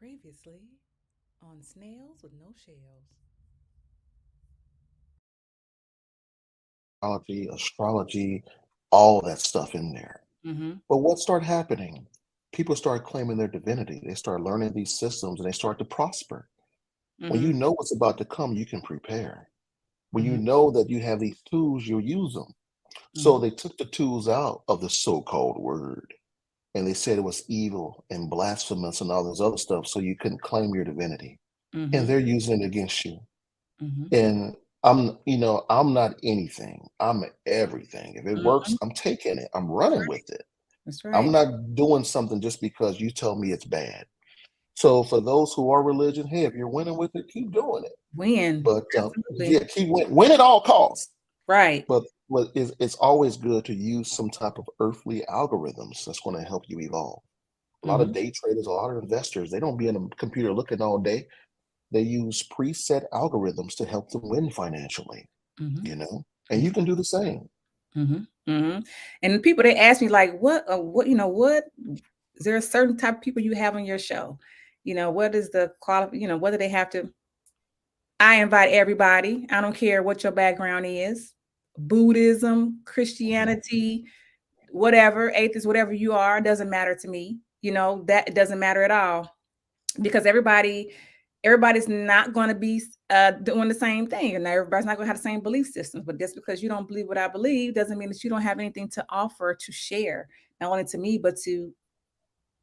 Previously on Snails with No Shells. Numerology, astrology, all that stuff in there. Mm-hmm. But what started happening? People start claiming their divinity. They start learning these systems and they start to prosper. When Mm-hmm. you know what's about to come, you can prepare. When you Mm-hmm. know that you have these tools, you'll use them. So Mm-hmm. they took the tools out of the so-called word and they said it was evil and blasphemous and all this other stuff, so you couldn't claim your divinity. And Mm-hmm. they're using it against you. Mm-hmm. And I'm not anything. I'm everything. If it Mm-hmm. works, I'm taking it. I'm running with it. That's I'm right. not doing something just because you tell me it's bad. So for those who are religion, hey, if you're winning with it, keep doing it. Win. But Absolutely. yeah, keep win at all costs. Right. But it's always good to use some type of earthly algorithms that's going to help you evolve. A lot of Mm-hmm. day traders, a lot of investors, they don't be in a computer looking all day. They use preset algorithms to help them win financially, Mm-hmm. and you can do the same. Mm-hmm. Mm-hmm. And people they ask me like, what is there a certain type of people you have on your show? What is the what do they have to? I invite everybody. I don't care what your background is. Buddhism, Mhm. Christianity, whatever, atheist, whatever you are, doesn't matter to me. That doesn't matter at all because everybody's not going to be doing the same thing, and everybody's not going to have the same belief systems. But just because you don't believe what I believe doesn't mean that you don't have anything to offer to share, not only to me but to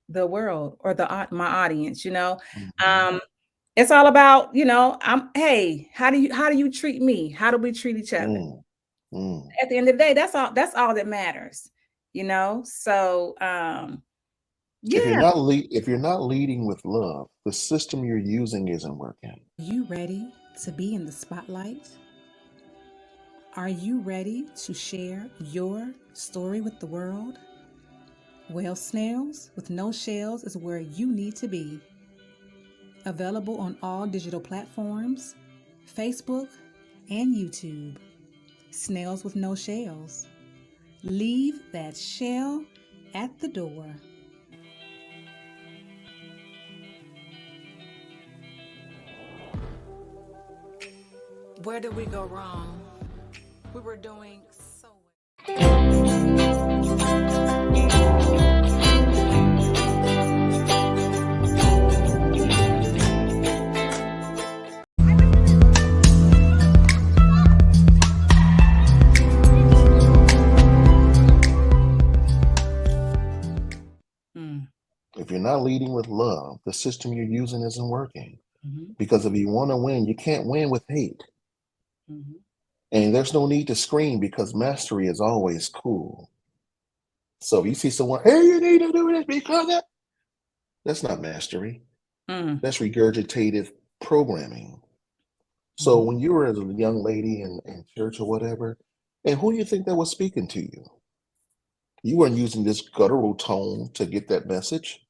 the world or my audience. Mhm. Um, it's all about hey, how do you treat me? How do we treat each other? Mm, mm. At the end of the day, that's all that matters. So yeah. If you're not leading with love, the system you're using isn't working. Are you ready to be in the spotlight? Are you ready to share your story with the world? Well, Snails with No Shells is where you need to be. Available on all digital platforms, Facebook, and YouTube. Snails with No Shells. Leave that shell at the door. Where did we go wrong? We were doing so well. If you're not leading with love, the system you're using isn't working. Mm-hmm. Because if you want to win, you can't win with hate. Mm-hmm. And there's no need to scream because mastery is always cool. So if you see someone, hey, you need to do this because that's not mastery. Mm-hmm. That's regurgitated programming. So Mm-hmm. when you were as a young lady in church or whatever, and who do you think that was speaking to you? You weren't using this guttural tone to get that message.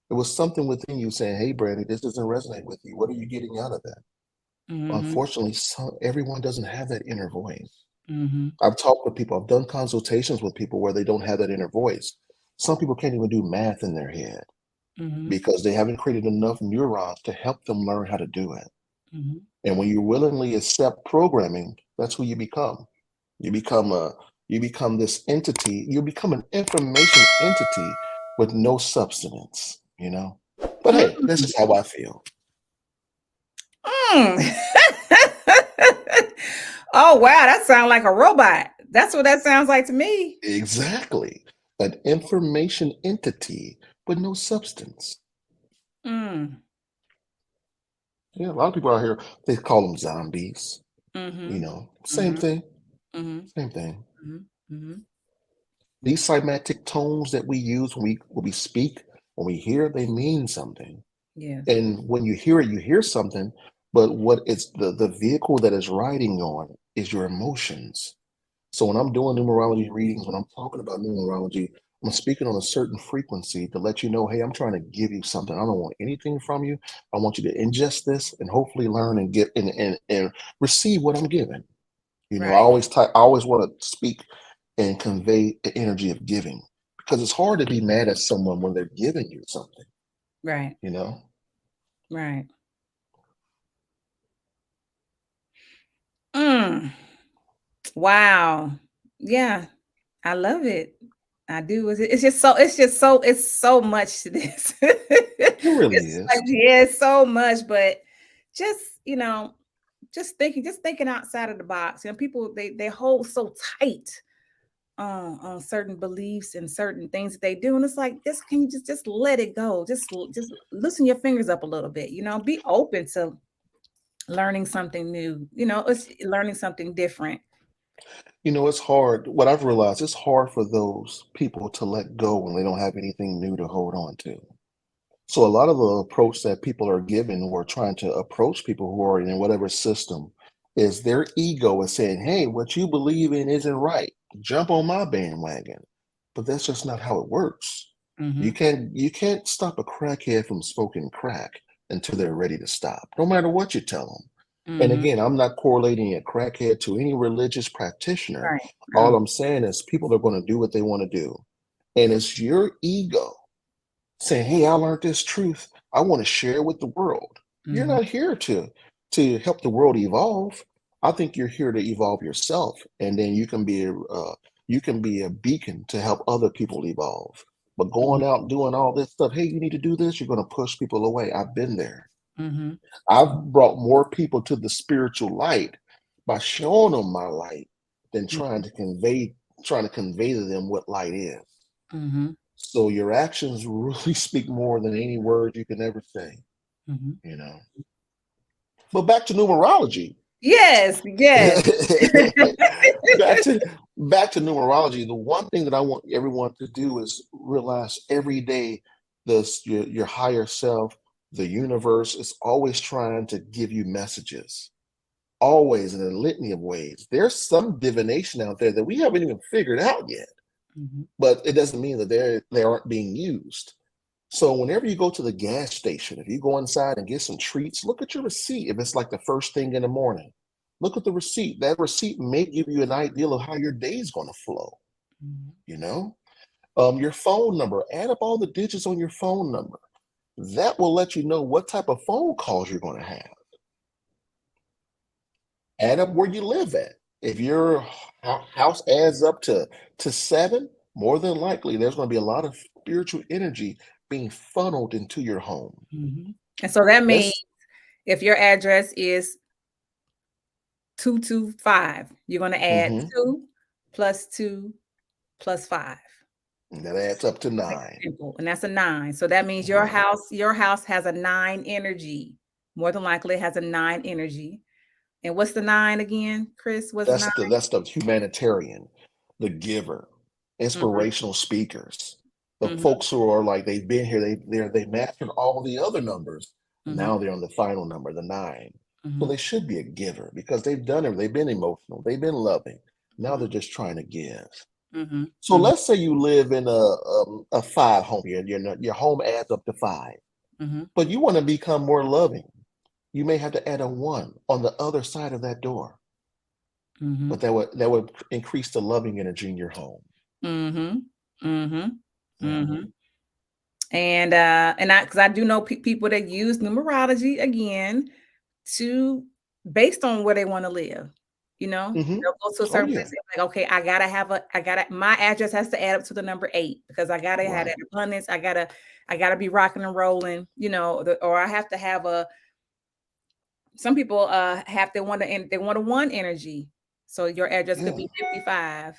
It was something within you saying, hey, Brandy, this doesn't resonate with you. What are you getting out of that? Mm-hmm. Unfortunately, everyone doesn't have that inner voice. Mm-hmm. I've talked with people, I've done consultations with people where they don't have that inner voice. Some people can't even do math in their head Mm-hmm. because they haven't created enough neurons to help them learn how to do it. Mm-hmm. And when you willingly accept programming, that's who you become. You become a you become this entity, you become an information entity with no substance. But hey, this is how I feel. Mm. Oh wow, that sounds like a robot. That's what that sounds like to me. Exactly. An information entity with no substance. Mm. Yeah, a lot of people out here, they call them zombies. Mm-hmm. Same Mm-hmm. thing. Mm-hmm. Same thing. Mm-hmm. These cymatic tones that we use when we speak, when we hear, they mean something. Yes. And when you hear something, but what it's the vehicle that is riding on is your emotions. So when I'm doing numerology readings, when I'm talking about numerology, I'm speaking on a certain frequency to let you know, hey, I'm trying to give you something. I don't want anything from you. I want you to ingest this and hopefully learn and get and receive what I'm giving. Right. I always want to speak and convey the energy of giving because it's hard to be mad at someone when they're giving you something, Right. you know? Right. Mm. Wow. Yeah, I love it. I do. It's so much to this. It really It's like, is. yeah, it's so much, but just, just thinking outside of the box. People they hold so tight on certain beliefs and certain things that they do, and it's like, just can you just let it go? Just loosen your fingers up a little bit. Be open to learning something new. It's learning something different. It's hard. What I've realized, it's hard for those people to let go when they don't have anything new to hold on to. So a lot of the approach that people are given or trying to approach people who are in whatever system is their ego is saying, hey, what you believe in isn't right. Jump on my bandwagon. But that's just not how it works. Mm-hmm. You can't stop a crackhead from smoking crack until they're ready to stop, no matter what you tell them. And Mm-hmm. again, I'm not correlating a crackhead to any religious practitioner. Right. All Oh. I'm saying is people are going to do what they want to do. And it's your ego saying, "Hey, I learned this truth. I want to share it with the world." You're Mm-hmm. not here to help the world evolve. I think you're here to evolve yourself, and then you can be a beacon to help other people evolve. But going out and doing all this stuff, hey, you need to do this. You're going to push people away. I've been there. Mm-hmm. I've brought more people to the spiritual light by showing them my light than trying to convey to them what light is. Mm-hmm. So your actions really speak more than any word you can ever say, Mm-hmm. you know. But back to numerology. Yes, yes. back to back to numerology. The one thing that I want everyone to do is realize every day your higher self, the universe is always trying to give you messages. Always in a litany of ways. There's some divination out there that we haven't even figured out yet. Mm-hmm. But it doesn't mean that they aren't being used. So whenever you go to the gas station, if you go inside and get some treats, look at your receipt. If it's like the first thing in the morning, look at the receipt. That receipt may give you an idea of how your day is going to flow. Mm-hmm. You know, your phone number. Add up all the digits on your phone number. That will let you know what type of phone calls you're going to have. Add up where you live at. If your house adds up to 7, more than likely there's going to be a lot of spiritual energy being funneled into your home. Mm-hmm. And so that means That's if your address is 225, you're going to add hmm 2 plus 2 plus 5. that adds up to Like 9. simple. And that's a 9. So that means your Mhm. house has a 9 energy. More than likely it has a 9 energy. And what's the 9 again, Chris? What's 9? That's the humanitarian, the giver, Mhm. inspirational speakers, the Mhm. folks who are like they've been here, they mastered all the other numbers. Mhm. Now they're on the final number, the 9. So Mhm. they should be a giver because they've done it. They've been emotional. They've been loving. Now Mhm. they're just trying to give. Mhm. So Mhm. let's say you live in a 5 home. Your home adds up to 5, Mhm. but you want to become more loving. You may have to add a 1 on the other side of that door, but Mhm. that would increase the loving energy in your home. Mhm. Mhm. Yeah. Mhm. And I because I do know people that use numerology again to based on where they want to live. Hmm. They'll go to a Oh certain place yeah. and be like, okay, I gotta my address has to add up to the number 8 because I gotta have Right. that abundance. I gotta be rocking and rolling, or I have to have a some people have they want a 1 energy. So your address could Yeah. be 55.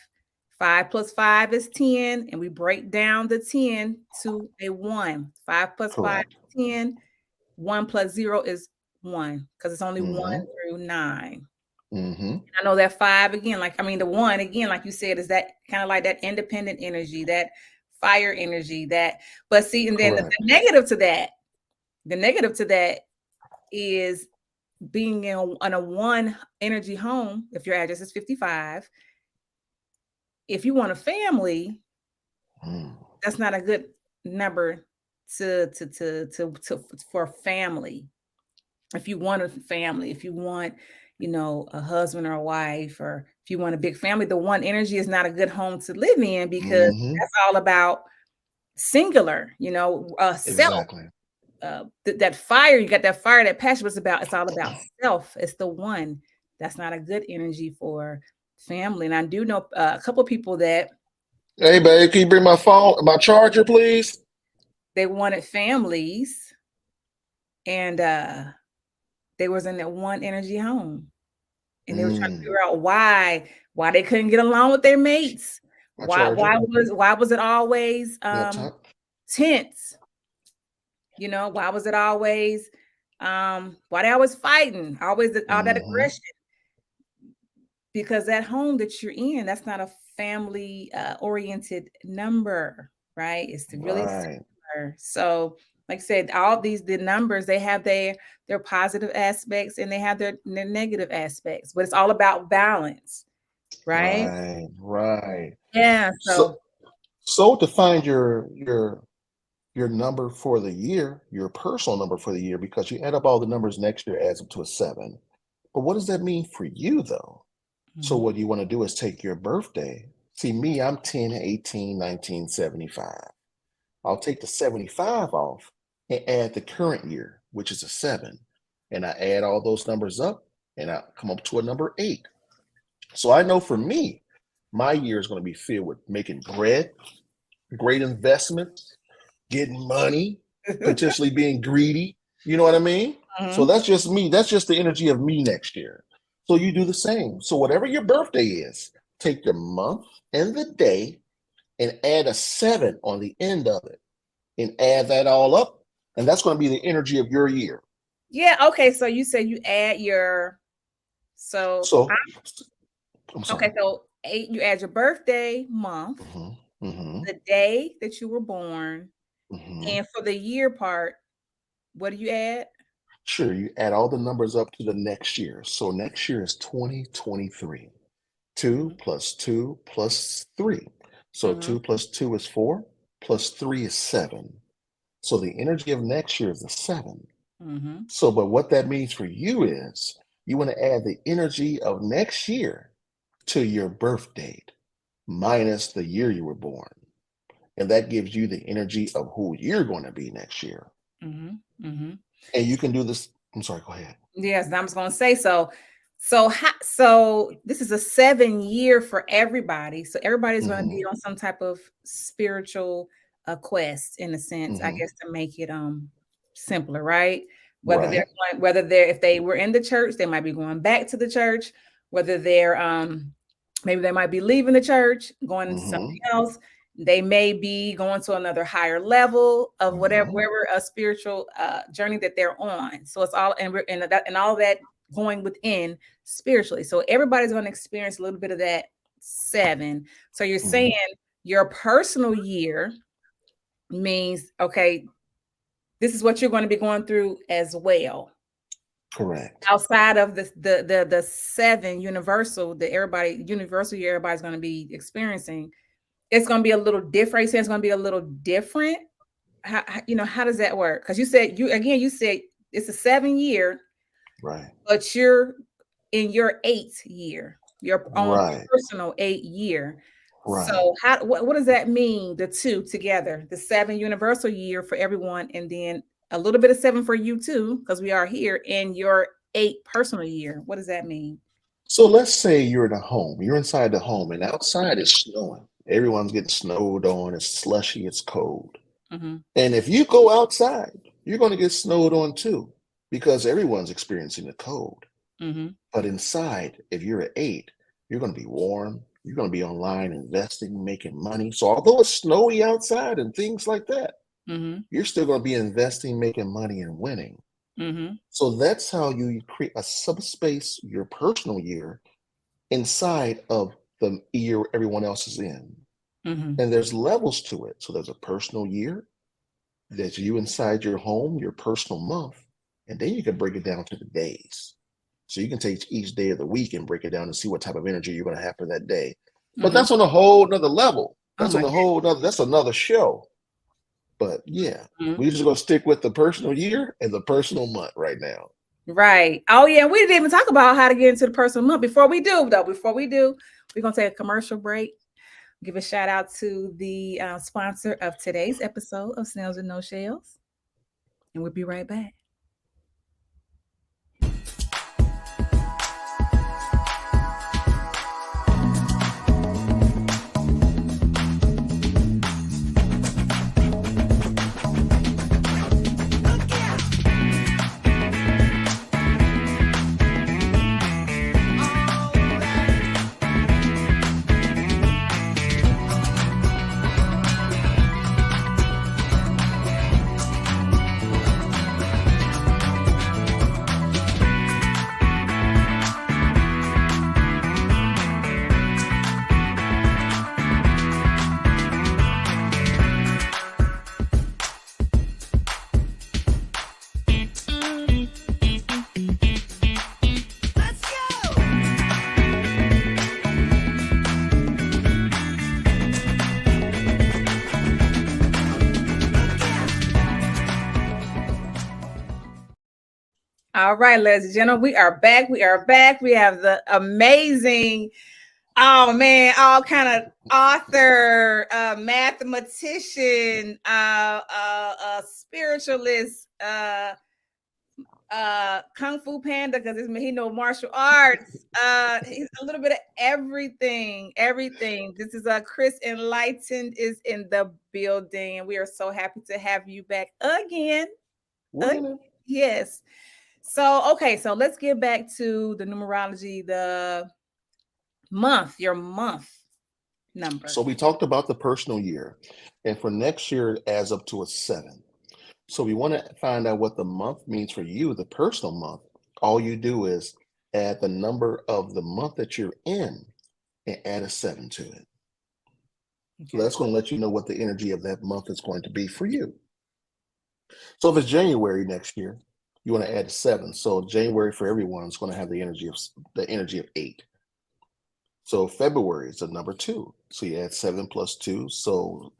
5 plus 5 is 10, and we break down the 10 to a 1. 5 plus 5 Correct. is 10. 1 plus 0 is 1 because it's only 1 Hmm. through 9. Hmm. I know that 5 again, the 1 again, like you said, is that kind of like that independent energy, that fire energy, but see, and then the Correct. negative to that is being in a 1 energy home. If your address is 55, if you want a family, Mm. that's not a good number to for family. If you want a family, if you want, a husband or a wife, or if you want a big family, the 1 energy is not a good home to live in because Hmm. that's all about singular, self. Exactly. that fire, you got that fire, that passion, but it's all about self. It's the one. That's not a good energy for family. And I do know a couple of people that Hey, babe, can you bring my charger, please? they wanted families, and they was in that one energy home, and they were trying to Mm, figure out why they couldn't get along with their mates. my Why charger. why was it always Yeah, top. tense? Why was it always why they always fighting, always all that Mm-hmm. aggression? Because that home that you're in, that's not a family oriented number, right? It's really Right, similar. So like I said, all the numbers, they have their positive aspects and they have their negative aspects, but it's all about balance, right? right. Yeah. So, So so to find your number for the year, your personal number for the year, because you add up all the numbers next year adds up to a 7. But what does that mean for you though? So mhm. what you want to do is take your birthday. See me, I'm 10/18/1975. I'll take the 75 off and add the current year, which is a 7. And I add all those numbers up and I come up to a number 8. So I know for me, my year is going to be filled with making bread, great investments, getting money, potentially being greedy. You know what I mean? So Mhm. that's just me. That's just the energy of me next year. So you do the same. So whatever your birthday is, take the month and the day and add a 7 on the end of it and add that all up. And that's going to be the energy of your year. Yeah. Okay. So you said you add your so So I'm okay. sorry. So you add your birthday month, Hmm. Hmm. the day that you were born, Hmm. and for the year part, what do you add? Sure, you add all the numbers up to the next year. So next year is 2023. 2 Mhm, plus 2 plus 3. So mhm, 2 plus 2 is 4, plus 3 is 7. So the energy of next year is the 7. mhm, So, but what that means for you is you want to add the energy of next year to your birth date minus the year you were born. And that gives you the energy of who you're going to be next year. mhm, mhm. And you can do this. I'm sorry, go ahead. Yes, I was going to say so. So this is a 7 year for everybody. So everybody's going to be Hmm. on some type of spiritual quest, in a sense, I Hmm. guess, to make it simpler, right? Right. Whether they're if they were in the church, they might be going back to the church. Whether they're maybe they might be leaving the church, going into something Hmm. else. They may be going to another higher level of Hmm. wherever a spiritual journey that they're on. So it's all and all that going within spiritually. So everybody's going to experience a little bit of that 7. So you're Hmm. saying your personal year means, okay, this is what you're going to be going through as well. Correct. Outside of the 7 universal, universal year everybody's going to be experiencing, it's going to be a little different. You say it's going to be a little different. How does that work? Because you said it's a 7 year, Right. but you're in your 8th year, your own Right. personal 8 year. Right. So what does that mean? The two together, the 7 universal year for everyone, and then a little bit of 7 for you too, because we are here in your 8 personal year. What does that mean? So let's say you're in a home, you're inside the home, and outside it's snowing. Everyone's getting snowed on, it's slushy, it's cold. Mm-hmm. And if you go outside, you're going to get snowed on too, because everyone's experiencing the cold. Mm-hmm. But inside, if you're at 8, you're going to be warm, you're going to be online investing, making money. So although it's snowy outside and things like that, Mm-hmm. you're still going to be investing, making money, and winning. Mm-hmm. So that's how you create a subspace, your personal year, inside of the year everyone else is in. Mm-hmm. And there's levels to it. So there's a personal year, there's you inside your home, your personal month, and then you can break it down to the days. So you can take each day of the week and break it down and see what type of energy you're going to have for that day. But Mm-hmm. that's on a whole nother level. Oh That's on my a whole nother, that's another show. But yeah, God. we're just going to stick with the personal year and the personal month right now. Right. Oh yeah, we didn't even talk about how to get into the personal month. Before we do, we're gonna take a commercial break. Give a shout out to the sponsor of today's episode of Snails with No Shells. and we'll be right back. All right, ladies and gentlemen, we are back. We are back. We have the amazing, oh man, all kind of author, mathematician, spiritualist, Kung Fu Panda, because he know martial arts. He's a little bit of everything. This is Chris Enlightened is in the building, and we are so happy to have you back again. Yes. So, okay, so let's get back to the numerology, the month, your month number. So we talked about the personal year, and for next year it adds up to a 7. So we want to find out what the month means for you, the personal month. All you do is add the number of the month that you're in and add a 7 to it. Okay. So that's going to let you know what the energy of that month is going to be for you. So if it's January next year, you want to add a 7. So January for everyone is going to have the energy of 8. So February is a number 2. So you add 7 plus 2. So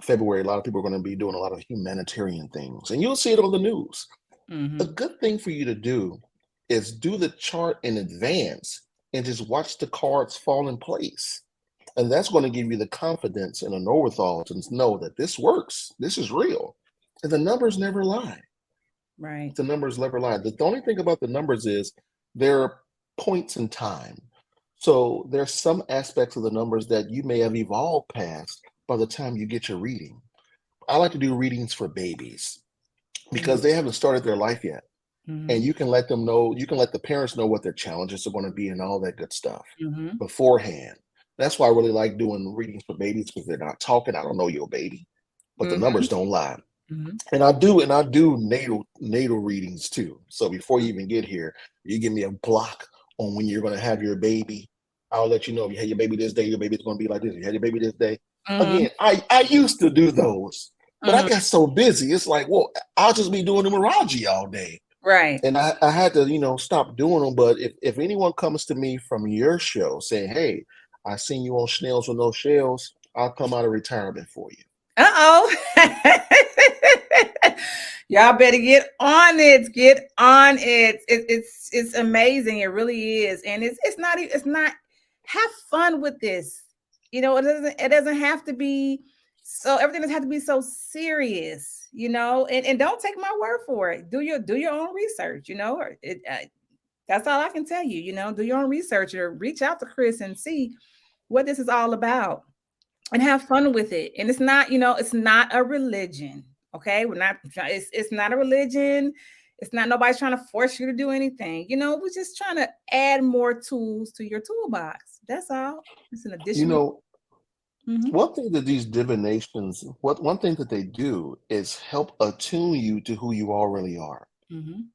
February, a lot of people are going to be doing a lot of humanitarian things, and you'll see it on the news. A good thing for you to do is do the chart in advance and just watch the cards fall in place. And that's going to give you the confidence and a wherewithal to know that this works. This is real. And the numbers never lie. Right. The numbers never lie. The only thing about the numbers is they're points in time. So there's some aspects of the numbers that you may have evolved past by the time you get your reading. I like to do readings for babies because they haven't started their life yet. And you can let them know, you can let the parents know what their challenges are going to be and all that good stuff beforehand. That's why I really like doing readings for babies, because they're not talking. I don't know your baby, but the numbers don't lie. And I do natal readings too. So before you even get here, you give me a block on when you're going to have your baby. I'll let you know, if you had your baby this day, your baby's going to be like this. If you had your baby this day. Again, I used to do those, but I got so busy. It's like, well, I'll just be doing numerology all day. Right. And I had to, stop doing them. But if anyone comes to me from your show saying, hey, I seen you on Snails With No Shells, I'll come out of retirement for you. Uh-oh. Y'all better get on it. Get on it. It's amazing. It really is. And it's not have fun with this. It doesn't have to be so, everything doesn't have to be so serious, and don't take my word for it. Do your own research, that's all I can tell you, do your own research, or reach out to Chris and see what this is all about and have fun with it. And it's not, it's not a religion. Okay. It's not a religion. It's not, nobody's trying to force you to do anything. We're just trying to add more tools to your toolbox. That's all. It's an additional. One thing that these divinations, one thing that they do is help attune you to who you already are.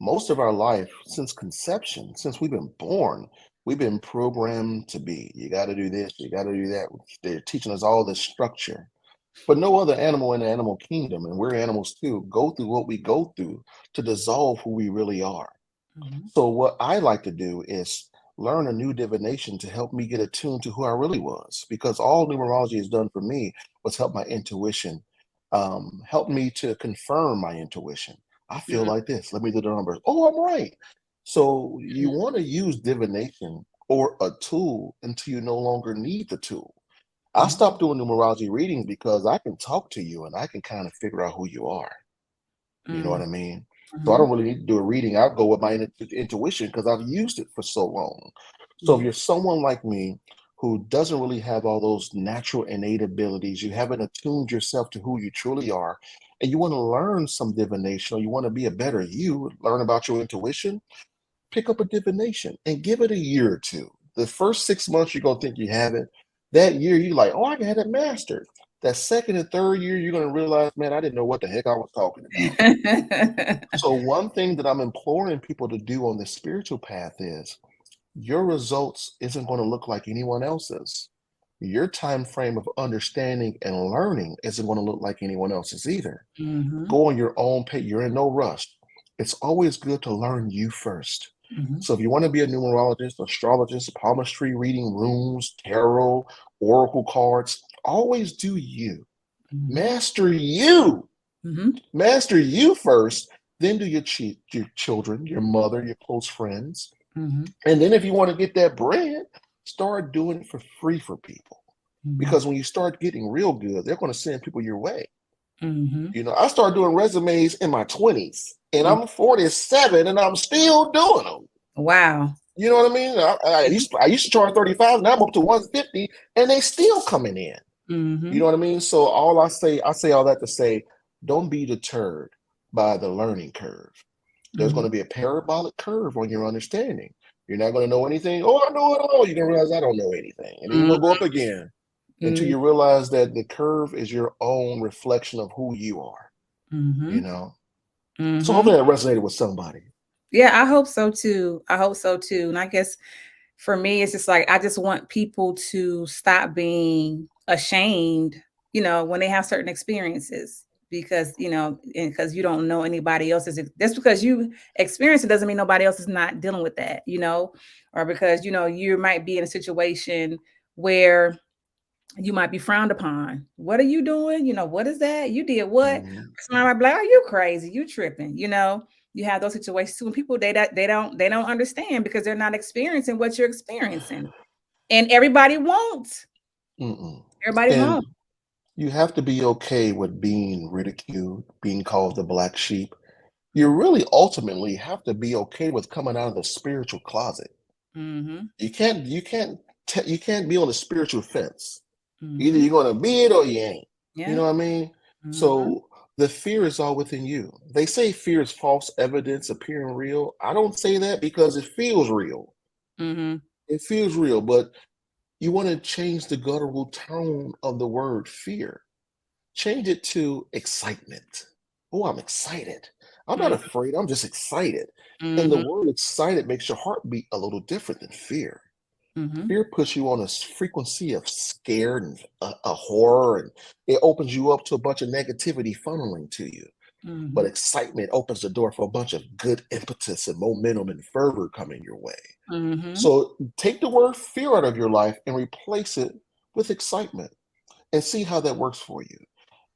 Most of our life, since conception, since we've been born, we've been programmed to be. You got to do this, you got to do that. They're teaching us all this structure. But no other animal in the animal kingdom, and we're animals too, go through what we go through to dissolve who we really are. So what I like to do is learn a new divination to help me get attuned to who I really was, because all numerology has done for me was help my intuition, help me to confirm my intuition. I feel like this. Let me do the numbers. Oh, I'm right. So you want to use divination or a tool until you no longer need the tool. I stopped doing numerology readings because I can talk to you and I can kind of figure out who you are. You know what I mean? So I Mhm. don't really need to do a reading. I'll go with my intuition because I've used it for so long. So if Mhm. you're someone like me who doesn't really have all those natural innate abilities, you haven't attuned yourself to who you truly are, and you want to learn some divination or you want to be a better you, learn about your intuition, pick up a divination and give it a year or two. The first 6 months, you're going to think you have it. That year, you're like, oh, I got it mastered. That second and third year, you're going to realize, man, I didn't know what the heck I was talking about. So, one thing that I'm imploring people to do on the spiritual path is your results isn't going to look like anyone else's. Your time frame of understanding and learning isn't going to look like anyone else's either. Mhm. Go on your own pace. You're in no rush. It's always good to learn you first. Mhm. So if you want to be a numerologist, astrologist, palmistry, reading runes, tarot, oracle cards, always do you. Mhm. Master you. Mhm. Master you first, then do your children, your mother, your close friends. Mhm. And then if you want to get that brand, start doing it for free for people. Mhm. Because when you start getting real good, they're going to send people your way. Mhm. I started doing resumes in my 20s, and Mm. I'm 47, and I'm still doing them. Wow. You know what I mean? I used to charge 35, now I'm up to 150, and they still coming in. You know Mhm. what I mean? So I say all that to say, don't be deterred by the learning curve. There's going Mhm. to be a parabolic curve on your understanding. You're not going to know anything. Oh, I know it all. You're going to realize I don't know anything. And then you're going to go up again until Mhm. you realize that the curve is your own reflection of who you are, you Mhm. know? So Mhm. hopefully that resonated with somebody. Yeah, I hope so too. I hope so too. And I guess for me, it's just like I just want people to stop being ashamed, when they have certain experiences, because and because you don't know anybody else's. Just because you experience it doesn't mean nobody else is not dealing with that, or because you might be in a situation where you might be frowned upon. What are you doing? What is that? You did what? Mhm. Somebody might be like, "Oh, you crazy? You tripping?" You have those situations too, and people they don't understand because they're not experiencing what you're experiencing, and everybody won't. Mm-mm. Everybody And won't. you have to be okay with being ridiculed, being called the black sheep. You really ultimately have to be okay with coming out of the spiritual closet. Mm-hmm. You can't be on the spiritual fence. Either Mm-hmm. you're going to be it or you ain't. You Yeah. know what I mean? Mm-hmm. So the fear is all within you. They say fear is false evidence appearing real. I don't say that because it feels real. Mm-hmm. It feels real, but you want to change the guttural tone of the word fear. Change it to excitement. Oh, I'm excited. I'm not afraid. I'm just excited. And the Mm-hmm. word excited makes your heart beat a little different than fear. Mm-hmm. Fear puts you on a frequency of scared and a horror, and it opens you up to a bunch of negativity funneling to you. But Mm-hmm. excitement opens the door for a bunch of good impetus and momentum and fervor coming your way. Mm-hmm. So take the word fear out of your life and replace it with excitement and see how that works for you.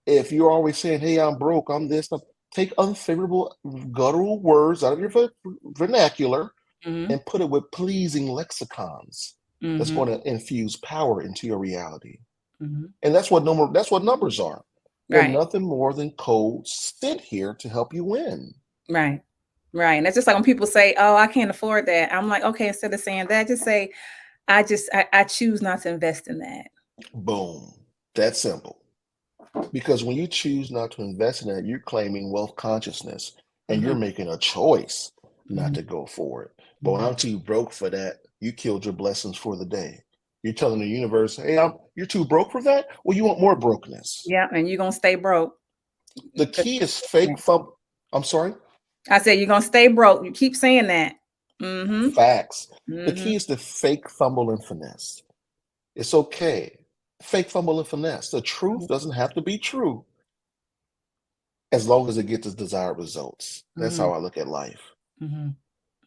If you're always saying, hey, I'm broke, I'm this, take unfavorable guttural words out of your vernacular Mm-hmm. and put it with pleasing lexicons that's Mm-hmm. going to infuse power into your reality. Mm-hmm. And that's what numbers are. They're Right. nothing more than codes sent here to help you win. Right. Right. And that's just like when people say, "Oh, I can't afford that." I'm like, okay, instead of saying that, just say, I choose not to invest in that. Boom. That's simple. Because when you choose not to invest in that, you're claiming wealth consciousness and Mm-hmm. you're making a choice not Mm-hmm. to go for it. But when Mm-hmm. I'm too broke for that, you killed your blessings for the day. You're telling the universe, hey, you're too broke for that? Well, you want more brokenness. Yeah, and you're gonna stay broke. The key is fake fumble. I'm sorry? I said you're gonna stay broke. You keep saying that. Mm-hmm. Facts. The Mm-hmm. key is to fake fumble and finesse. It's okay. Fake fumble and finesse. The truth doesn't have to be true as long as it gets the desired results. That's Mm-hmm. how I look at life. Mm-hmm.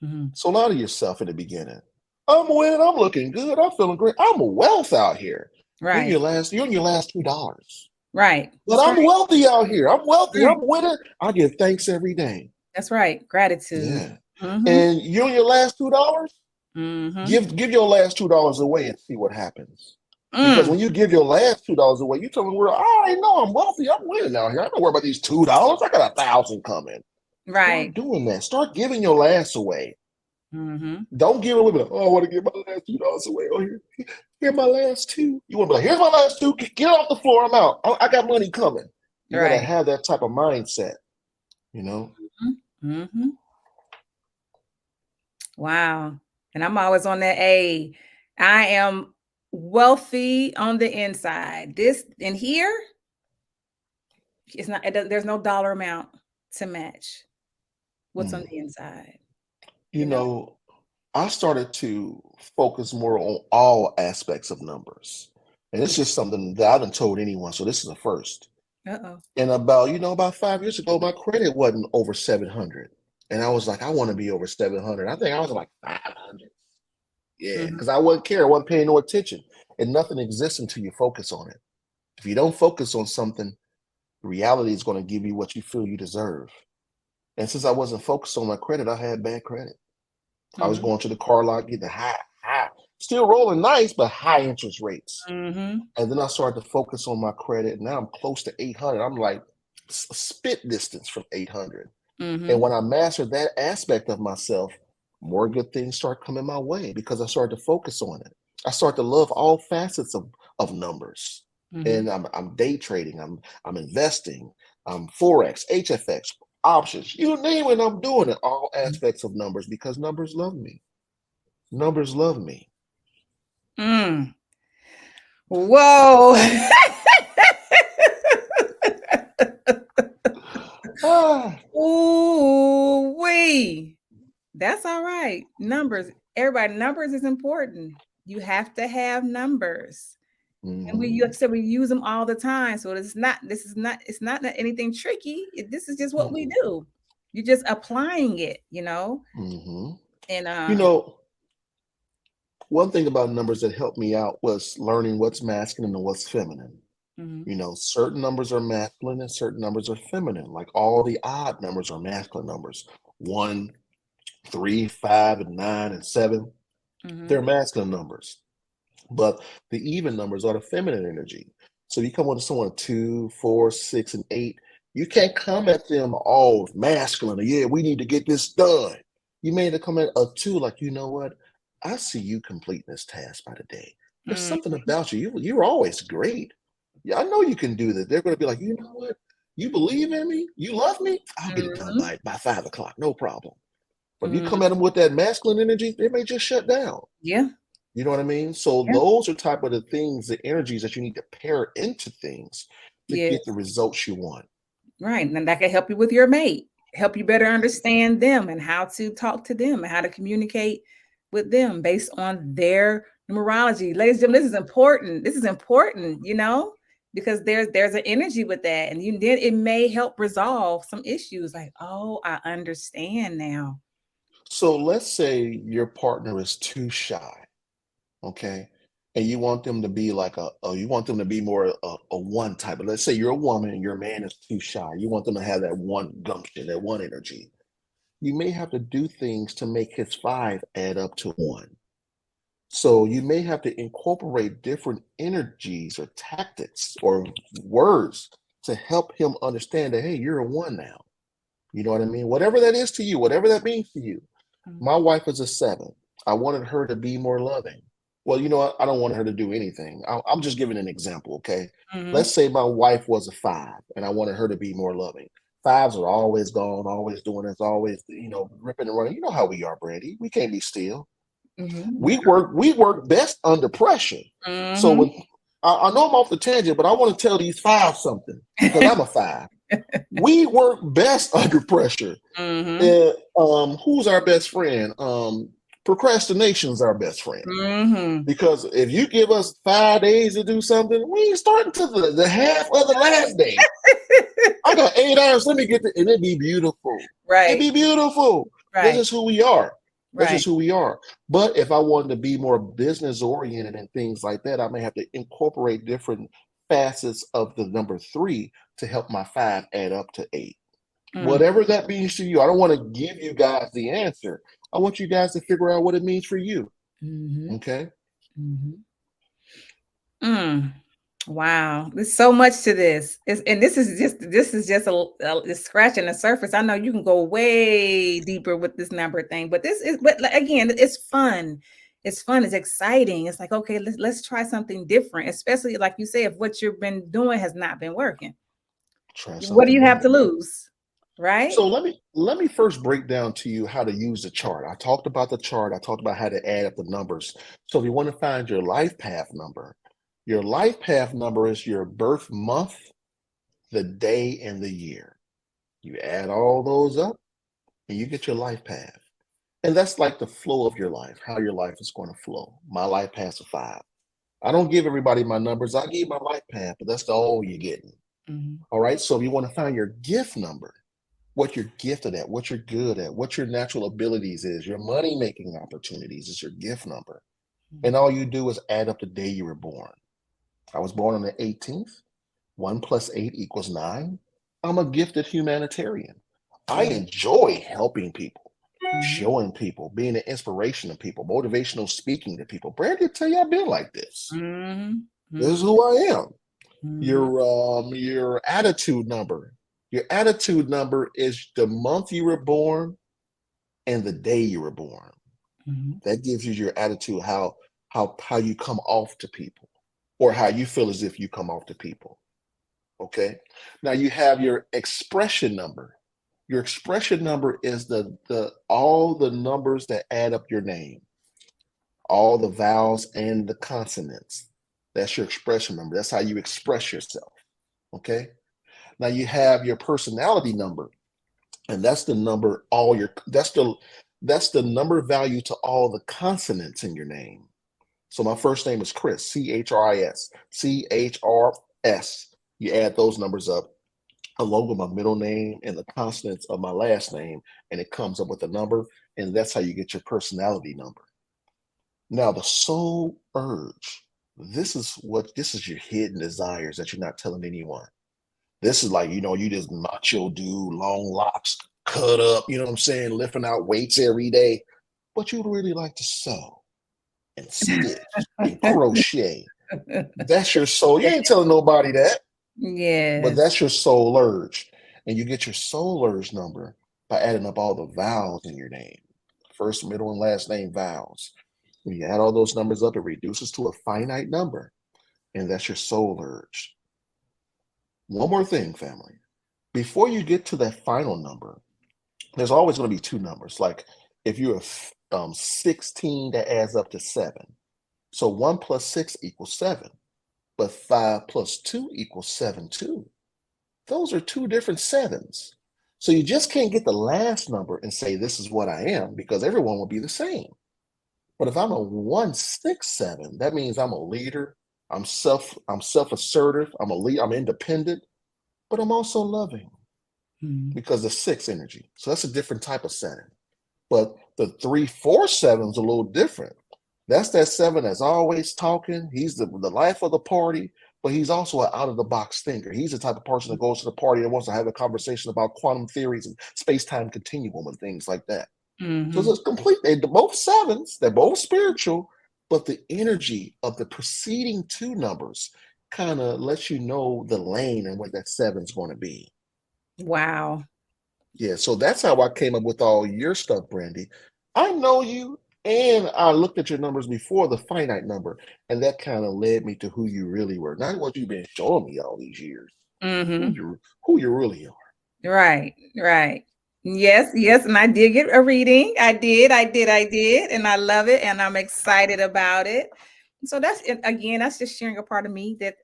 Mm-hmm. So lie to yourself in the beginning. I'm winning. I'm looking good. I'm feeling great. I'm a wealth out here. Right. You're in your last $2. Right. But That's right. I'm wealthy out here. I'm wealthy. Right. I'm winning. I give thanks every day. That's right. Gratitude. Yeah. Mm-hmm. And you're in your last $2. Mm-hmm. Give your last $2 away and see what happens. Because Mm. when you give your last $2 away, you tell the world, I already know I'm wealthy. I'm winning out here. I don't worry about these $2. I got 1,000 coming. Right. Start doing that. Start giving your last away. Mm-hmm. Don't give it away. Like, oh, I want to give my last $2 away. Oh, here my last two. You want to be like, here's my last two. Get off the floor. I'm out. I got money coming. You got to Right. have that type of mindset, you know? Mm-hmm. Wow. And I'm always on that A. I am wealthy on the inside. This in here, it's not, there's no dollar amount to match what's on Mm. the inside, You you know? know, I started to focus more on all aspects of numbers. And it's just something that I haven't told anyone. So this is the first. Uh-oh. And about 5 years ago, my credit wasn't over 700. And I was like, I want to be over 700. I think I was like 500. Yeah, Mm-hmm. because I wasn't care. I wasn't paying no attention. And nothing exists until you focus on it. If you don't focus on something, reality is going to give you what you feel you deserve. And since I wasn't focused on my credit, I had bad credit. I was Mm-hmm. going to the car lot, getting still rolling nice, but high interest rates. Mm-hmm. And then I started to focus on my credit. Now I'm close to 800. I'm like spit distance from 800. Mm-hmm. And when I mastered that aspect of myself, more good things start coming my way because I started to focus on it. I start to love all facets of numbers. Mm-hmm. And I'm day trading, I'm investing, I'm Forex, HFX, options, you name it, I'm doing it. All aspects of numbers because numbers love me. Numbers love me. Mm. Whoa. Ah, Ooh, wee. That's all right. Numbers. Everybody, numbers is important. You have to have numbers. And we, mhm, like I said, we use them all the time. So it's not anything tricky. This is just what we mhm, do. You're just applying it, you know? mhm. And You know, one thing about numbers that helped me out was learning what's masculine and what's feminine. mhm, You know, certain numbers are masculine and certain numbers are feminine. Like all the odd numbers are masculine numbers. 1, 3, 5, and 9 and 7. mhm, They're masculine numbers. But the even numbers are the feminine energy. So you come with someone 2, 4, 6, and 8. You can't come at them all masculine. Yeah, we need to get this done. You may have to come at a 2, like, you know what? I see you completing this task by the day. There's mhm, something about you. You're always great. Yeah, I know you can do this. They're going to be like, you know what? You believe in me? You love me? I'll get it done mhm, by 5 o'clock. No problem. But if you mhm. come at them with that masculine energy, they may just shut down. Yeah, You know what I mean? So yeah, those are type of the things, the energies that you need to pair into things to yeah. get the results you want. Right. And that can help you with your mate, help you better understand them and how to talk to them and how to communicate with them based on their numerology. Ladies and gentlemen, this is important. This is important, you know, because there's an energy with that. And you then it may help resolve some issues like, oh, I understand now. So let's say your partner is too shy, okay? And you want them to be like you want them to be more a one type. But let's say you're a woman and your man is too shy. You want them to have that one gumption, that one energy. You may have to do things to make his five add up to one. So you may have to incorporate different energies or tactics or words to help him understand that, hey, you're a one now. You know what I mean? Whatever that is to you, whatever that means to you. Mhm, My wife is a 7. I wanted her to be more loving. Well, you know what? I don't want her to do anything. I'm just giving an example, okay? mhm, Let's say my wife was a 5 and I wanted her to be more loving. Fives are always gone, always doing this, always, ripping and running. You know how we are, Brandy. We can't be still. mhm, We work best under pressure. So mhm, when I know I'm off the tangent, but I want to tell these 5 something because I'm a 5. We work best under pressure. mhm, And who's our best friend? Procrastination's our best friend. mhm. Because if you give us 5 days to do something, we ain't starting to the half of the last day. I got 8 hours. Let me get and it'd be beautiful. It'd Right, be beautiful. That's right, just who we are. That's right. just who we are. But if I wanted to be more business oriented and things like that, I may have to incorporate different facets of the number 3 to help my 5 add up to 8. Mm, Whatever that means to you, I don't want to give you guys the answer. I want you guys to figure out what it means for you. mhm, Okay. mhm. Mm. Wow, there's so much to this. And this is just a scratching the surface. I know you can go way deeper with this number thing, but again, it's fun. It's fun. It's exciting. It's like, okay, let's try something different, especially like you say, if what you've been doing has not been working. Try What do something you have new. to lose? Right? So let me first break down to you how to use the chart. I talked about the chart. I talked about how to add up the numbers. So if you want to find your life path number is your birth month, the day, and the year. You add all those up and you get your life path. And that's like the flow of your life, how your life is going to flow. My life path's a 5. I don't give everybody my numbers. I give my life path, but that's all you're getting. Mhm. All right. So if you want to find your gift number, what you're gifted at, what you're good at, what your natural abilities is, your money making opportunities is your gift number. And all you do is add up the day you were born. I was born on the 18th. 1 plus 8 equals 9. I'm a gifted humanitarian. I Mhm. enjoy helping people, Mhm. showing people, being an inspiration to people, motivational speaking to people. Brandy, I tell you, I've been like this. Mhm. This is Mhm. who I am. Mhm. Your attitude number. Your attitude number is the month you were born and the day you were born. Mhm. That gives you your attitude, how you come off to people, or how you feel as if you come off to people. Okay. Now you have your expression number. Your expression number is the all the numbers that add up your name, all the vowels and the consonants. That's your expression number. That's how you express yourself. Okay. Now you have your personality number, and that's the number all your that's the number value to all the consonants in your name. So my first name is Chris, Chris, Chrs. You add those numbers up along with my middle name and the consonants of my last name, and it comes up with a number, and that's how you get your personality number. Now, the soul urge. This is your hidden desires that you're not telling anyone. This is like, you just macho dude, long locks, cut up, you know what I'm saying, lifting out weights every day. But you'd really like to sew and stitch and crochet. That's your soul. You ain't telling nobody that, but Yes. that's your soul urge. And you get your soul urge number by adding up all the vowels in your name. First, middle, and last name vowels. When you add all those numbers up, it reduces to a finite number. And that's your soul urge. One more thing, family. Before you get to that final number, there's always going to be two numbers. Like if you're 16, that adds up to 7. So 1 plus 6 equals 7. But 5 plus 2 equals 7 too. Those are two different sevens. So you just can't get the last number and say this is what I am, because everyone will be the same. But if I'm a 167, that means I'm a leader. I'm self-assertive. I'm a lead. I'm independent, but I'm also loving Mhm. because the 6 energy. So that's a different type of setting. But the 347 is a little different. That's that 7 that's always talking. He's the life of the party, but he's also an out of the box thinker. He's the type of person that goes to the party and wants to have a conversation about quantum theories and space time continuum and things like that. So Mhm. it's complete. They're both 7s. They're both spiritual, but the energy of the preceding two numbers kind of lets you know the lane and what that 7's going to be. Wow. Yeah, so that's how I came up with all your stuff, Brandy. I know you, and I looked at your numbers before the finite number, and that kind of led me to who you really were. Not what you've been showing me all these years. Mhm. Who you really are. Right, right. Yes, yes, and I did get a reading. I did, and I love it, and I'm excited about it. So that's it. Again, that's just sharing a part of me that,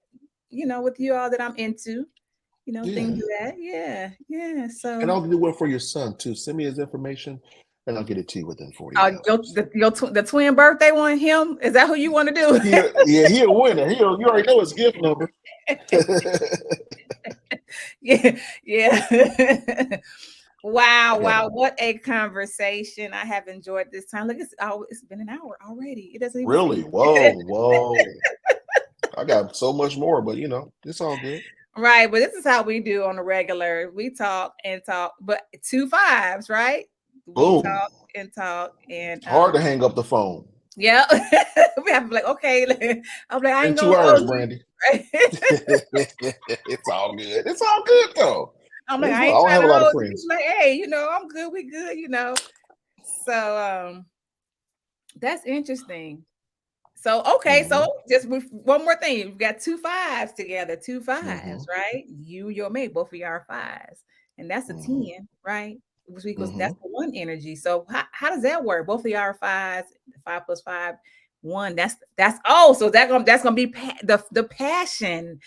with you all that I'm into, things Yeah, of that. Yeah, yeah. and So, I'll do one for your son too. Send me his information, and I'll get it to you within 48 hours. the twin birthday one, him, is that who you want to do? He a winner. You already know his gift number. Yeah, yeah. Wow, I got wow, what a conversation. I have enjoyed this time. Look, it's been an hour already. It doesn't even really. seem Whoa. I got so much more, but it's all good. right, but this is how we do on a regular. We talk and talk, but two fives, right? We Boom. talk and talk and Hard to hang up the phone. Yeah. We have to be like, okay. I'm like, I In ain't two gonna hours, hold you. Brandy. Right? It's all good. It's all good though. I'm like, It's, I I ain't don't trying have a to lot of hold you. He's friends. like, hey, I'm good. We good. So that's interesting. So okay, so Hmm. just with one more thing, we've got two fives together, two Hmm. fives, right? Your mate, both of y'all are fives, and that's a Hmm. 10, right? Which equals Hmm. that's the one energy. So how does that work? Both of y'all are fives, 5 plus 5, one. So that's gonna be the passion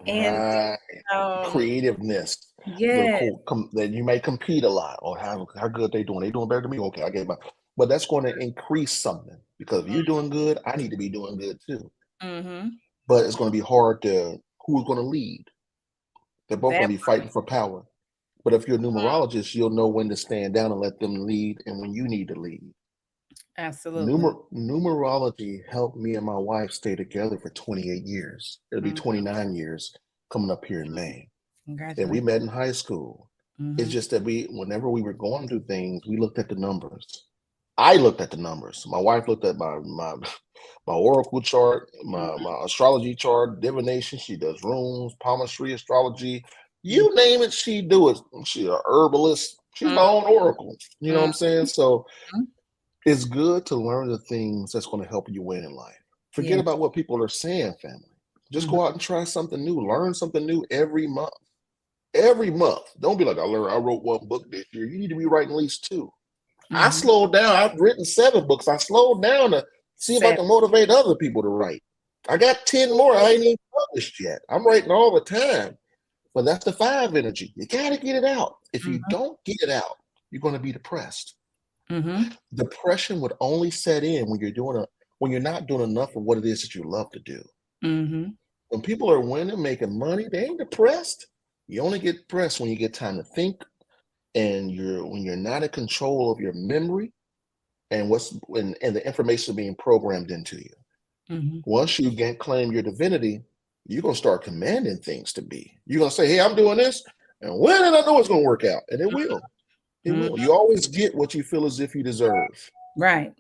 and Right. um Creativeness. yeah. That you may compete a lot or how good they doing. They doing better than me. Okay, I get my. But that's going to increase something because if you're doing good, I need to be doing good too. Mm-hmm. But it's going to be hard to who's going to lead. They're both going That to be fighting for power. But if you're a part. numerologist, you'll know when to stand down and let them lead and when you need to lead. Absolutely. Numerology helped me and my wife stay together for 28 years. It'll be Mm, 29 years coming up here in May. And we congratulations. met in high school. It's Mm-hmm. just that whenever we were going through things, we looked at the numbers. I looked at the numbers. My wife looked at my oracle chart, my astrology chart, divination. She does runes, palmistry, astrology. Mm-hmm. You name it, she do it. She's a herbalist. She's my own oracle. You know what I'm saying? So Mm-hmm. it's good to learn the things that's going to help you win in life. Forget Yeah. about what people are saying, family. Just Mm-hmm. go out and try something new. Learn something new every month. Every month. Don't be like, I wrote one book this year. You need to be writing at least two. I Mm-hmm. slowed down. I've written 7 books. I slowed down to see if I Set. can motivate other people to write. I got 10 more I ain't even published yet. I'm writing all the time. But that's the 5 energy. You got to get it out. If you Mm-hmm. don't get it out, you're going to be depressed. Mm-hmm. Depression would only set in when you're not doing enough of what it is that you love to do. Mm-hmm. When people are winning, making money, they ain't depressed. You only get depressed when you get time to think and when you're not in control of your memory and the information being programmed into you. Mm-hmm. Once you claim your divinity, you're gonna start commanding things to be. You're gonna say, "Hey, I'm doing this," and when did I know it's gonna work out? And it will. It Mm-hmm. will. You always get what you feel as if you deserve. Right.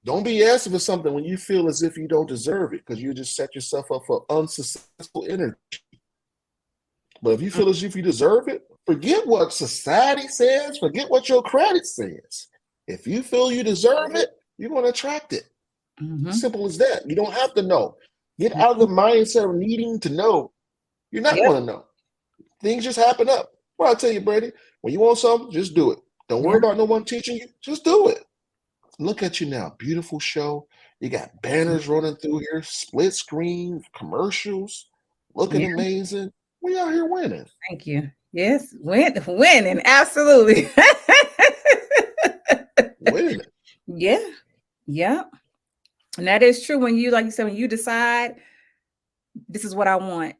Don't be asking for something when you feel as if you don't deserve it, because you just set yourself up for unsuccessful energy. But if you feel as if you deserve it, forget what society says, forget what your credit says. If you feel you deserve it, you're going to attract it. Mm-hmm. Simple as that. You don't have to know. Get out of the mindset of needing to know. You're not Yep. going to know. Things just happen up. Well, I tell you, Brady, when you want something, just do it. Don't worry Yeah. about no one teaching you. Just do it. Look at you now. Beautiful show. You got banners running through here, split screen, commercials, looking Yeah. amazing. We out here winning. Thank you. Yes. Winning. Absolutely. Winning. Yeah. Yeah. And that is true when you, like you said, when you decide this is what I want.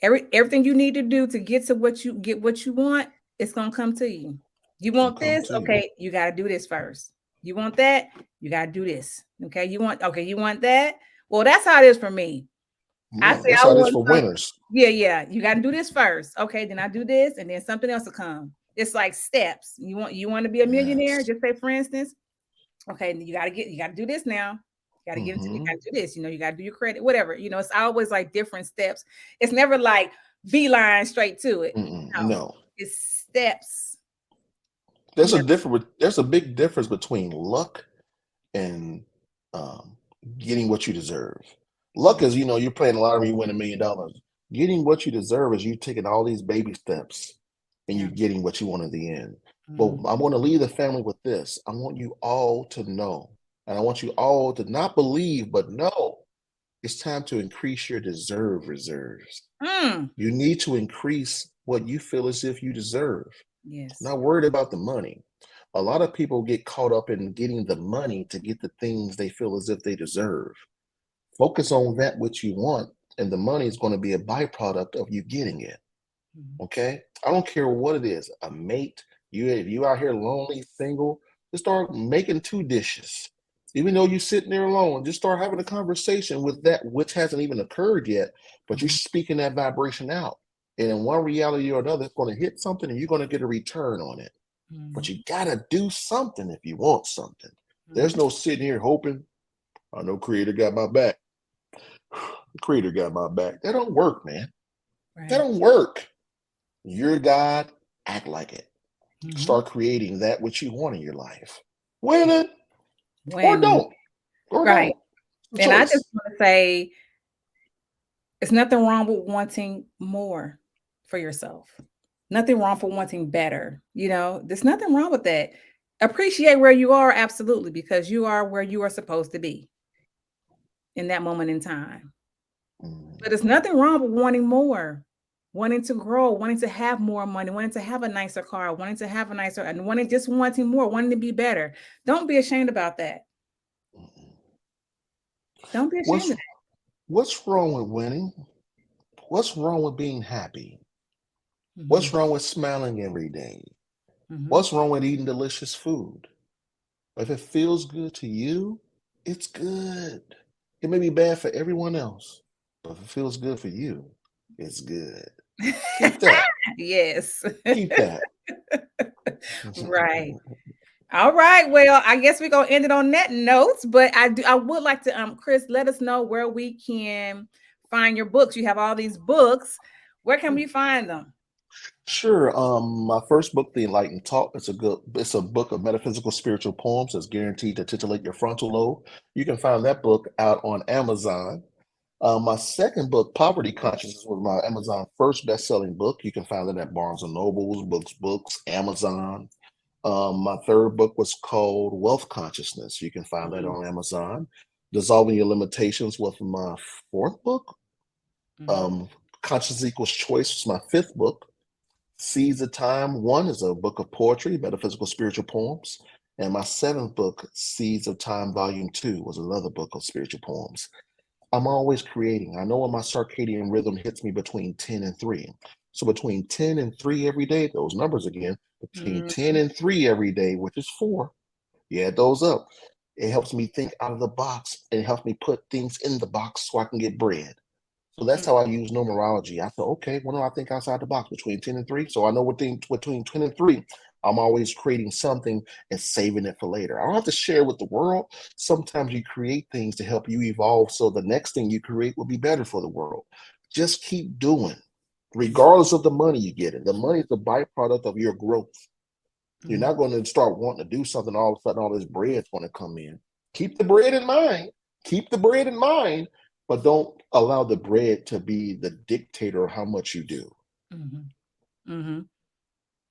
Everything you need to do to get what you want, it's gonna come to you. You Gonna want come this? to you. Okay, you gotta do this first. You want that? You gotta do this. Okay, you want that? Well, that's how it is for me. I Yeah, say that's I how it is want for something. winners. Yeah. You gotta do this first. Okay, then I do this, and then something else will come. It's like steps. You want to be a millionaire? Yes. Just say, for instance, okay, you gotta do this now. You Hmm. gotta do this, you gotta do your credit, whatever. It's always like different steps. It's never like beeline straight to it. No, No. it's steps. You know, There's a big difference between luck and um, getting what you deserve. Luck is, you're playing a lottery, you win $1 million. Getting what you deserve is you taking all these baby steps and you yeah. getting what you want at the end. But Mm, I want to leave the family with this. I want you all to know, and I want you all to not believe, but know it's time to increase your deserve reserves. mm, You need to increase what you feel as if you deserve. yes. Not worried about the money. A lot of people get caught up in getting the money to get the things they feel as if they deserve. Focus on that which you want, and the money is going to be a byproduct of you getting it. Mm, Okay? I don't care what it is. A mate, if you out here lonely, single, just start making 2 dishes. Even though you're sitting there alone, just start having a conversation with that which hasn't even occurred yet, but you're mm, speaking that vibration out. And in one reality or another, it's going to hit something and you're going to get a return on it. But mm, you gotta do something if you want something. mm, There's no sitting here hoping. I know Creator got my back. Creator got my back. That don't work, man. Right. That don't work. You're God. Act like it. Mm-hmm. Start creating that which you want in your life. Win it or When don't. Or right. don't. And I just Choice. want to say it's nothing wrong with wanting more for yourself. Nothing wrong for wanting better. You know, there's nothing wrong with that. Appreciate where you are, absolutely, because you are where you are supposed to be in that moment in time. But there's nothing wrong with wanting more, wanting to grow, wanting to have more money, wanting to have a nicer car, wanting to have a nicer, and wanting more, wanting to be better. Don't be ashamed about that. Don't be ashamed What's of what's wrong with winning? What's wrong with being happy? that. What's wrong with smiling every day? Mm-hmm. What's wrong with eating delicious food? If it feels good to you, it's good. It may be bad for everyone else, but if it feels good for you, it's good. Keep that. Yes. Keep that. Right. All right. Well, I guess we're gonna end it on that note. But I would like to Chris, let us know where we can find your books. You have all these books. Where can we find them? Sure. My first book, The Enlightened Talk, it's a book of metaphysical spiritual poems that's guaranteed to titillate your frontal lobe. You can find that book out on Amazon. My second book, Poverty Consciousness, was my Amazon first best-selling book. You can find it at Barnes and Nobles, Books, Amazon. My third book was called Wealth Consciousness. You can find that on Amazon. Dissolving Your Limitations was my fourth book. Mm-hmm. Conscious Equals Choice was my fifth book. Seeds of Time 1 is a book of poetry, metaphysical spiritual poems. And my seventh book, Seeds of Time Volume 2, was another book of spiritual poems. I'm always creating. I know when my circadian rhythm hits me between 10 and 3. So between 10 and 3 every day, those numbers again, between Mm-hmm. 10 and 3 every day, which is 4, you add those up. It helps me think out of the box and it helps me put things in the box so I can get bread. So that's how I use numerology. I thought, okay, when do I think outside the box between 10 and 3? So I know between 10 and 3, I'm always creating something and saving it for later. I don't have to share with the world. Sometimes you create things to help you evolve so the next thing you create will be better for the world. Just keep doing, regardless of the money you get. The money is a byproduct of your growth. You're not going to start wanting to do something, all of a sudden all this bread's going to come in. Keep the bread in mind. Keep the bread in mind, but don't allow the bread to be the dictator of how much you do. Mm-hmm. Mm-hmm.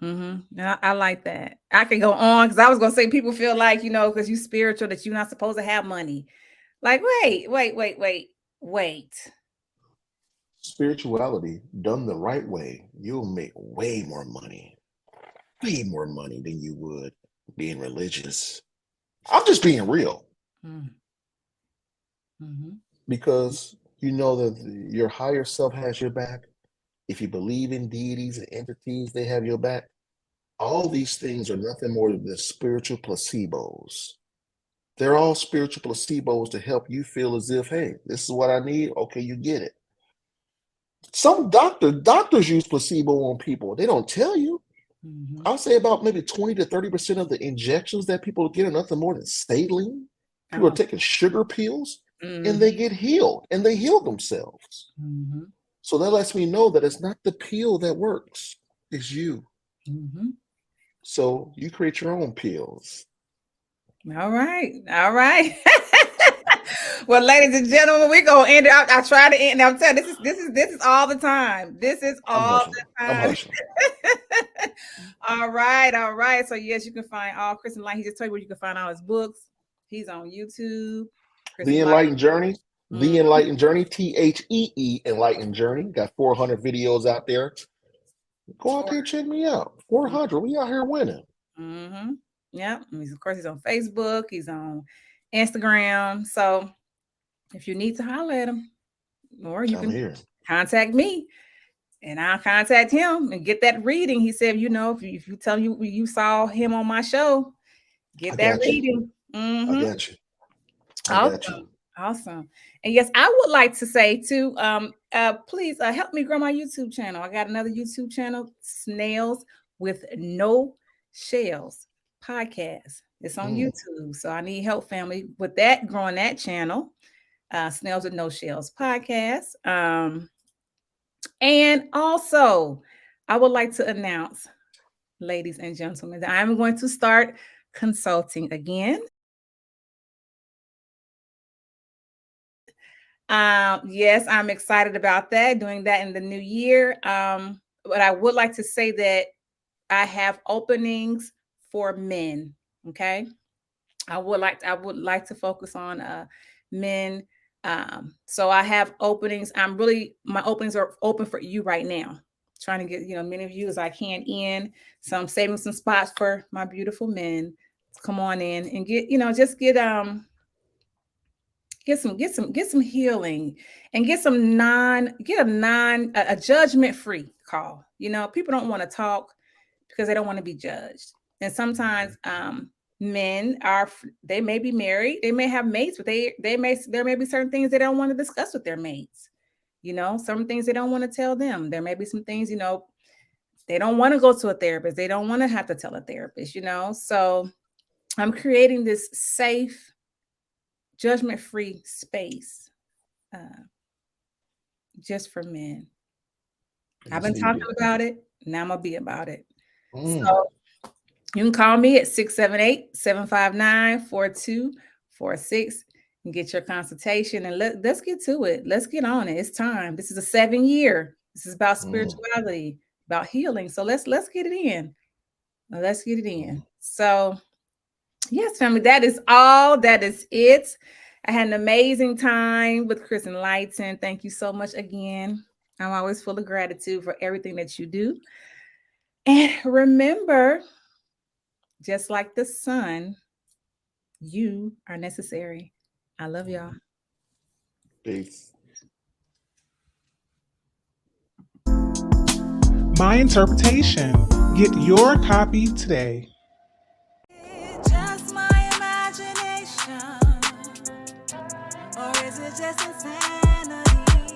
Mm-hmm. I like that. I can go on because I was gonna say people feel like, because you spiritual that you're not supposed to have money. Like, wait. Spirituality done the right way, you'll make way more money than you would being religious. I'm just being real Mm-hmm. because you know that your higher self has your back. If you believe in deities and entities, they have your back. All these things are nothing more than spiritual placebos. They're all spiritual placebos to help you feel as if, hey, this is what I need. Okay, you get it. Some doctors use placebo on people. They don't tell you. Mm-hmm. I'll say about maybe 20 to 30% of the injections that people get are nothing more than saline. People are Oh. taking sugar pills and Mm-hmm. they get healed and they heal themselves. Mm-hmm. So that lets me know that it's not the pill that works, it's you. Mm-hmm. So you create your own pills. All right. Well, ladies and gentlemen, we're gonna end it. I try to end. I'm telling you, this is all the time. This is I'm all hushing. the I'm time. hushing. All right. So yes, you can find all Chris Enlightened. He just told you where you can find all his books. He's on YouTube. Chris The Enlightened. Enlightened Journey. Mm-hmm. The Enlightened Journey. THEE Enlightened Journey. Got 400 videos out there. Go out there, check me out. 400. We out here winning. Mm-hmm. Yep. Of course, he's on Facebook. He's on Instagram. So if you need to holler at him, or you I'm can here. contact me and I'll contact him and get that reading. He said, if you tell you saw him on my show, I get that got you. reading. I Mm-hmm. got you. I got Awesome. you. Awesome. And yes, I would like to say too, please help me grow my YouTube channel. I got another YouTube channel, Snails with No Shells podcast. It's on YouTube. So I need help, family, with that, growing that channel, Snails With No Shells podcast. And also, I would like to announce, ladies and gentlemen, that I'm going to start consulting again. Yes, I'm excited about that, doing that in the new year. But I would like to say that I have openings for men. Okay. I would like to focus on men. So I have openings. My openings are open for you right now. Trying to get, many of you as I can in. So I'm saving some spots for my beautiful men to come on in and just get some healing and get a judgment free call. People don't want to talk because they don't want to be judged. And sometimes men they may be married, they may have mates, but there may be certain things they don't want to discuss with their mates. Some things they don't want to tell them. There may be some things, they don't want to go to a therapist. They don't want to have to tell a therapist, So I'm creating this safe, judgment-free space just for men. I've been talking about it. Now I'm going to be about it. So you can call me at 678-759-4246 and get your consultation. And let's get to it. Let's get on it. It's time. This is a 7-year. This is about spirituality, about healing. So let's get it in. Let's get it in. So yes, family, that is all. That is it. I had an amazing time with Chris Enlightened. Thank you so much again. I'm always full of gratitude for everything that you do. And remember, just like the sun, you are necessary. I love y'all. Peace. My Interpretation. Get your copy today. Just my imagination, or is it just insanity?